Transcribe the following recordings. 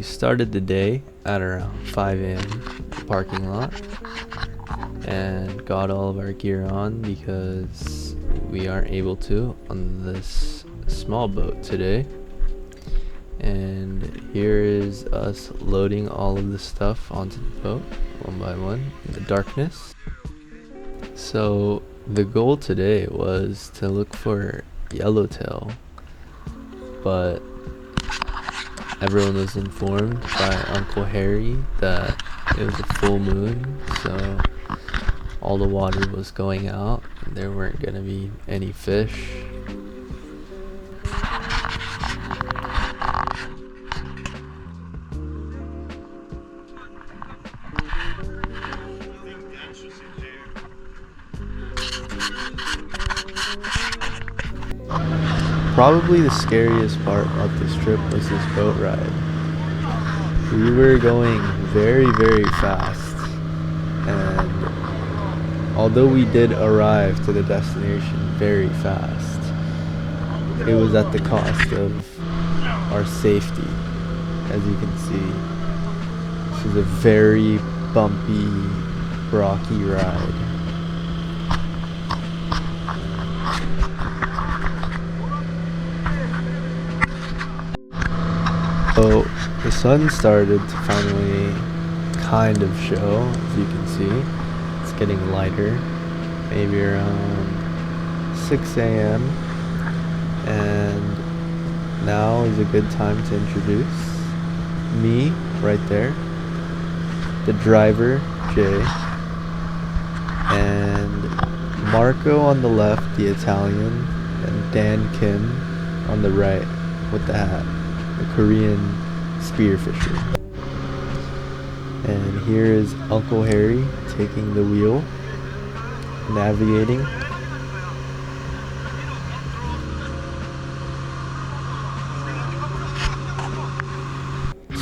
started the day at around 5 a.m. parking lot and got all of our gear on because we aren't able to on this small boat today. And here is us loading all of the stuff onto the boat one by one in the darkness. So the goal today was to look for yellowtail, but everyone was informed by Uncle Harry that it was a full moon, so all the water was going out and there weren't gonna be any fish. Probably the scariest part of this trip was this boat ride. We were going very, very fast, and although we did arrive to the destination very fast, it was at the cost of our safety. As you can see, this is a very bumpy, rocky ride. So the sun started to finally kind of show, as you can see. It's getting lighter, maybe around 6 a.m. And now is a good time to introduce me right there, the driver, Jay, and Marco on the left, the Italian, and Dan Kim on the right with the hat, the Korean spearfisher. And here is Uncle Harry taking the wheel, navigating.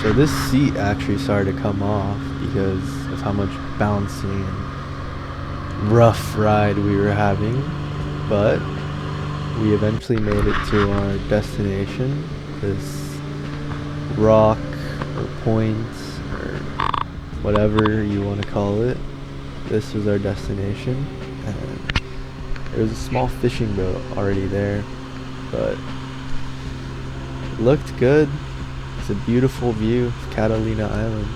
So this seat actually started to come off because of how much bouncing and rough ride we were having, but we eventually made it to our destination, this rock or point or whatever you want to call it. This was our destination, and there was a small fishing boat already there, but it looked good. It's a beautiful view of Catalina Island.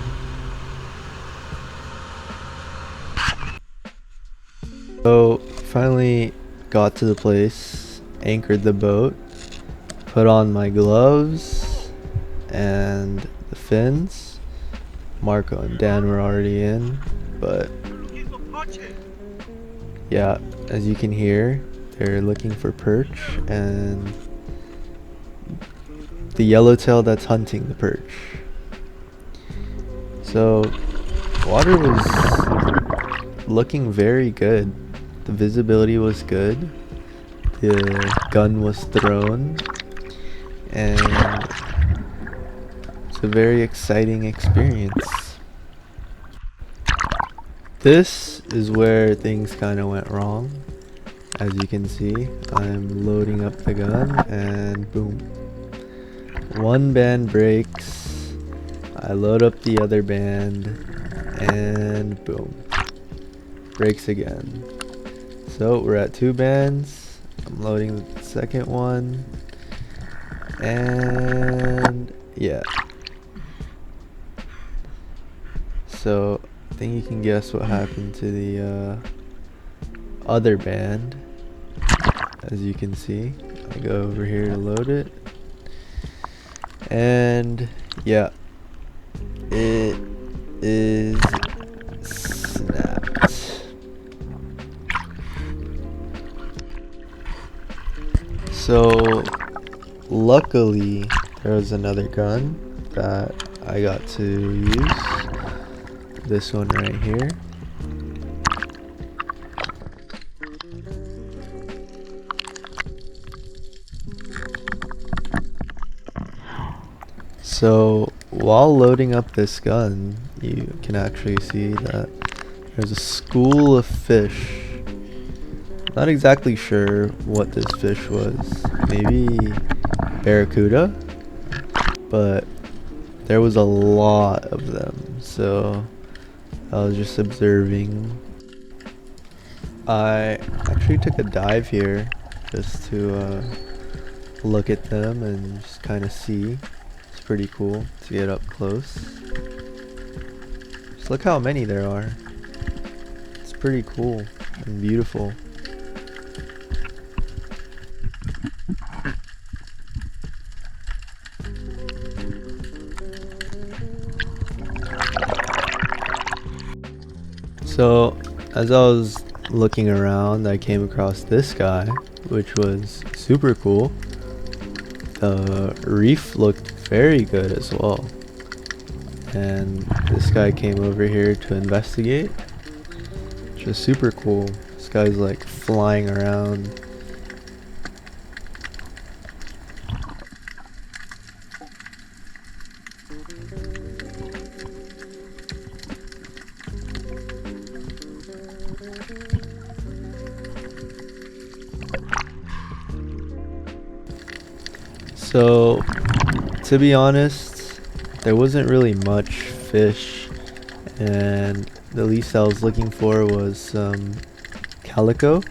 So finally got to the place, anchored the boat, put on my gloves and the fins. Marco and Dan were already in, but yeah, as you can hear, they're looking for perch and the yellowtail that's hunting the perch. So water was looking very good. The visibility was good. The gun was thrown, and it's a very exciting experience. This is where things kind of went wrong. As you can see, I'm loading up the gun and boom. One band breaks, I load up the other band and boom, breaks again. So we're at 2 bands, I'm loading the second one, and yeah. So I think you can guess what happened to the other band. As you can see, I go over here to load it, and yeah, it is snapped. So luckily there was another gun that I got to use, this one right here. So while loading up this gun, you can actually see that there's a school of fish. Not exactly sure what this fish was. Maybe barracuda? But there was a lot of them, so I was just observing. I actually took a dive here just to look at them and just kind of see. It's pretty cool to get up close. Just look how many there are. It's pretty cool and beautiful. So as I was looking around, I came across this guy, which was super cool. The reef looked very good as well. And this guy came over here to investigate, which was super cool. This guy's like flying around. So, to be honest, there wasn't really much fish, and the least I was looking for was some calico.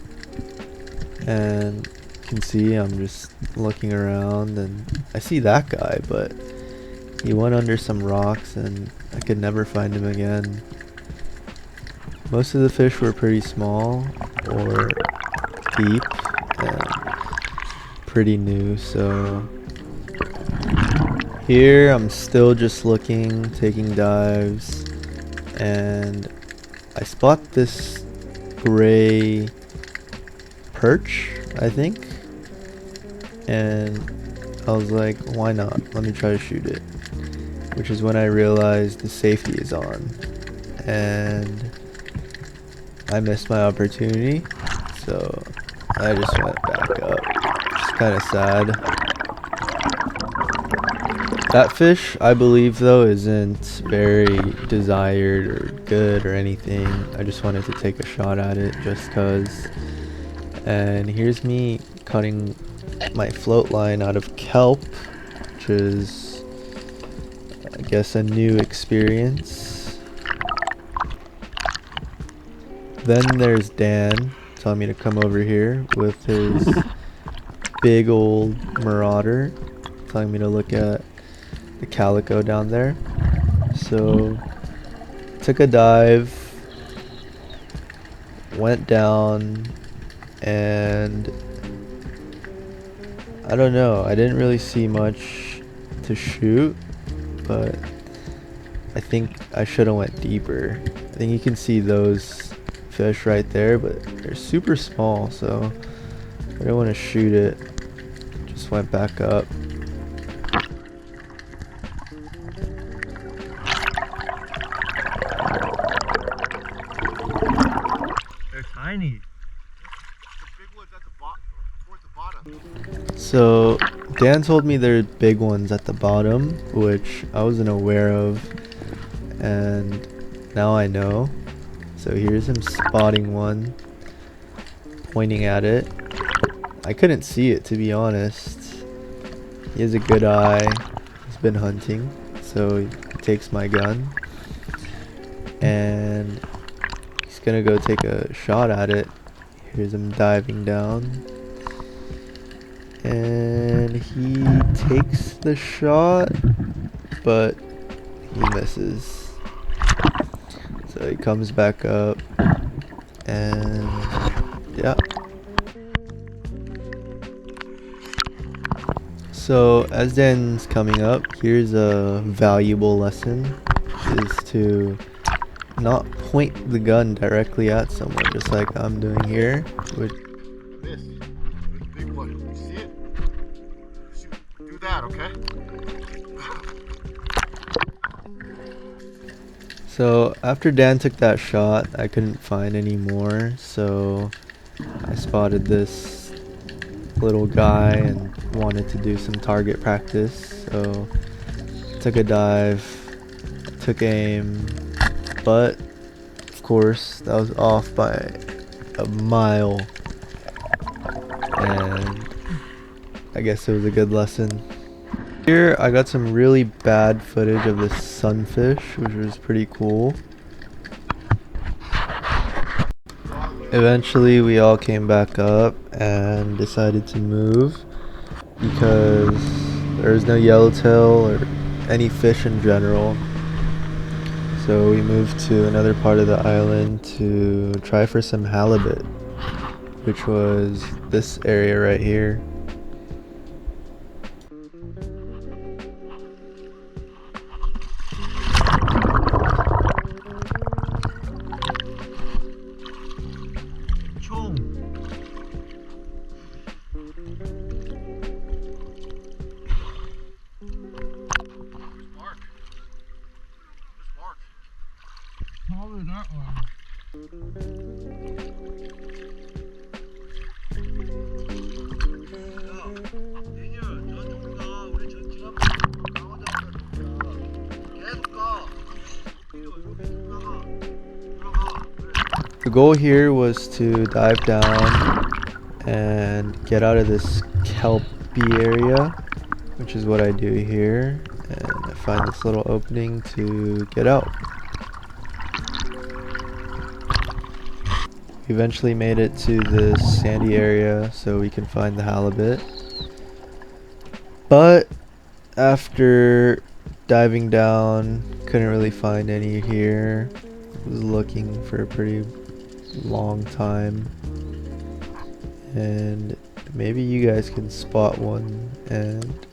And you can see I'm just looking around and I see that guy, but he went under some rocks and I could never find him again. Most of the fish were pretty small or deep and pretty new, so here I'm still just looking, taking dives, and I spot this gray perch, I think, and I was like, why not? Let me try to shoot it. Which is when I realized the safety is on, and I missed my opportunity, so I just went back up. It's kind of sad. That fish, I believe though, isn't very desired or good or anything. I just wanted to take a shot at it just cause. And here's me cutting my float line out of kelp, which is, I guess, a new experience. Then there's Dan telling me to come over here with his big old marauder, telling me to look at the calico down there. So took a dive, went down, and I don't know, I didn't really see much to shoot, but I think I should have went deeper. I think you can see those fish right there, but they're super small, so I didn't want to shoot it. Just went back up. They're tiny. So Dan told me there are big ones at the bottom, which I wasn't aware of, and now I know. So here's him spotting one, pointing at it. I couldn't see it, to be honest. He has a good eye. He's been hunting, so he takes my gun, and he's gonna go take a shot at it. Here's him diving down, and he takes the shot, but he misses. So he comes back up, and yeah. So as Dan's coming up, here's a valuable lesson, is to not point the gun directly at someone, just like I'm doing here. This big one, you see it? Do that, okay? So after Dan took that shot, I couldn't find any more, so I spotted this little guy and wanted to do some target practice, so took a dive, took aim, but of course that was off by a mile, and I guess it was a good lesson. Here I got some really bad footage of this sunfish, which was pretty cool. Eventually we all came back up and decided to move because there was no yellowtail or any fish in general. So we moved to another part of the island to try for some halibut, which was this area right here. 총. Mark. There's Mark. Probably that one. 민규, 저쪽 가. 우리 저 지나고 나오자마자 계속 가. 민규, 이거 계속 나가. 들어가. 그래. The goal here was to dive down and get out of this kelpy area, which is what I do here, and I find this little opening to get out. We eventually made it to this sandy area so we can find the halibut, but after diving down, couldn't really find any here. Was looking for a pretty long time, and maybe you guys can spot one and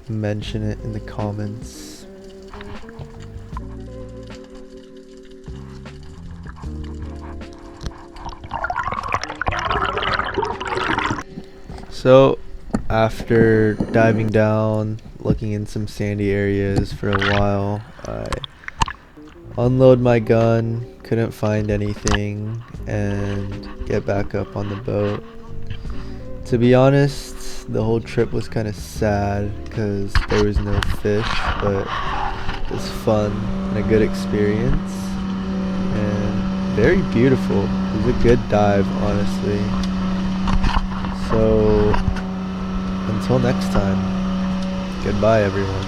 mention it in the comments. So after diving down, looking in some sandy areas for a while, I unload my gun, couldn't find anything, and get back up on the boat. To be honest, the whole trip was kind of sad because there was no fish, but it was fun and a good experience and very beautiful. It was a good dive, honestly. So until next time, goodbye everyone.